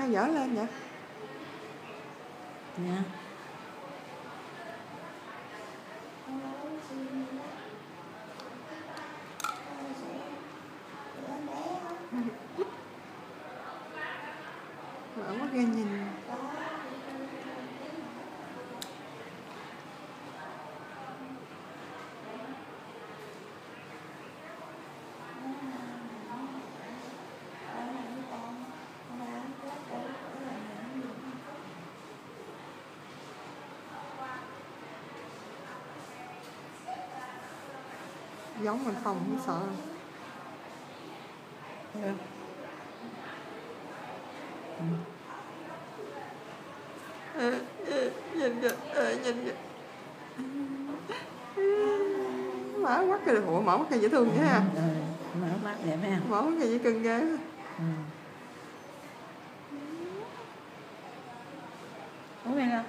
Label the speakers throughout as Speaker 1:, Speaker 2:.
Speaker 1: sao dở lên vậy?
Speaker 2: Nha.
Speaker 1: Mở mắt ra nhìn. Giống mình không sợ. Nhìn kìa. Mở mắt kìa. Ủa mở mắt kìa dễ thương vậy ha.
Speaker 2: Mở mắt đẹp ha.
Speaker 1: Mở mắt kìa dễ cưng ghê.
Speaker 2: Uống ăn không?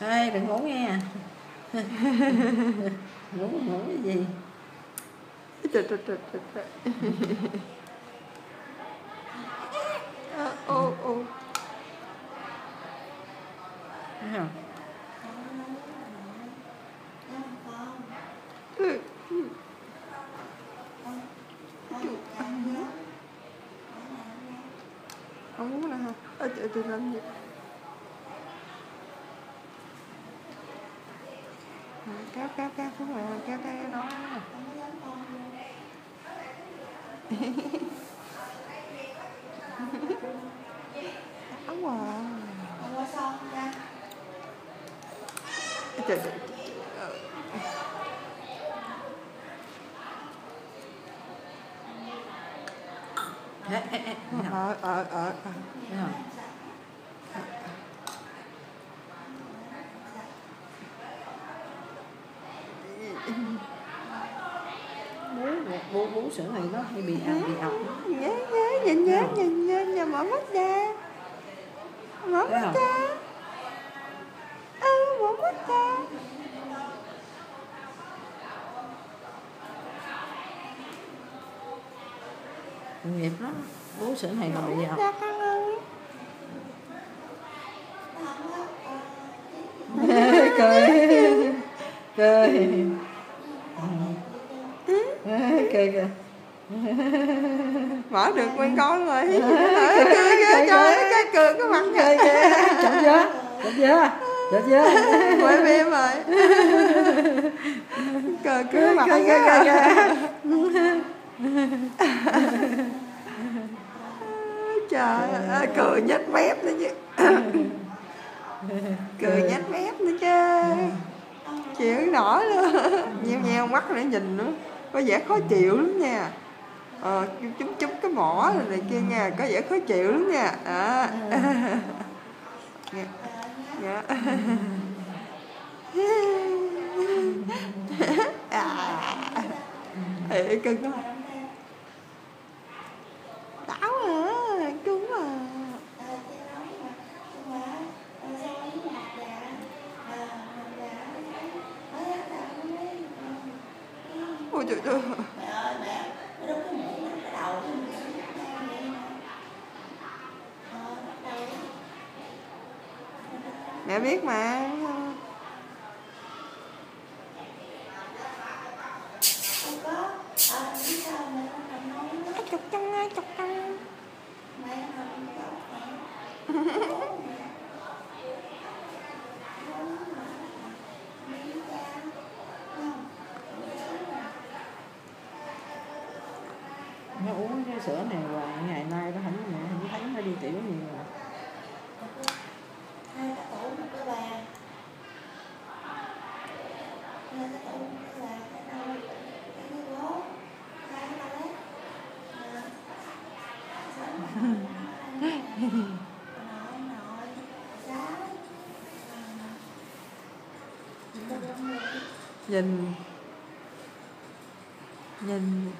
Speaker 2: Ê, đừng ngủ nghe. Ngủ cái gì?
Speaker 1: Trời. Ô.
Speaker 2: Thấy không?
Speaker 1: Không muốn nữa hả? Trời làm gì? Kéo xuống rồi, kéo cái đó. Áo à. Trời.
Speaker 2: Bú sữa này nó hay bị ọc.
Speaker 1: Nhìn mở mắt ra. Mở mắt ra. Mở mắt ra.
Speaker 2: Nghiệp lắm. Bú sữa này là bị ọc. Cười kìa.
Speaker 1: Mở được quen con rồi. Cười cái mặt kìa.
Speaker 2: Chậm chưa?
Speaker 1: Quay em rồi. Cười cái mặt trời ơi, cười nhếch mép nữa chứ. Cười nhếch mép nữa chứ. Chịu nổi luôn. Nheo mắt để nhìn nữa. Có vẻ khó chịu lắm nha. Chúm cái mỏ này kia nha, có vẻ khó chịu lắm nha. Dạ. Cưng đó. Táo à, cưng à. Ôi trời. Mẹ biết mà. Chụp chân.
Speaker 2: Nó uống cái sữa này hoài, ngày nay nó không thấy nó đi tiểu nhiều rồi.
Speaker 1: Nhìn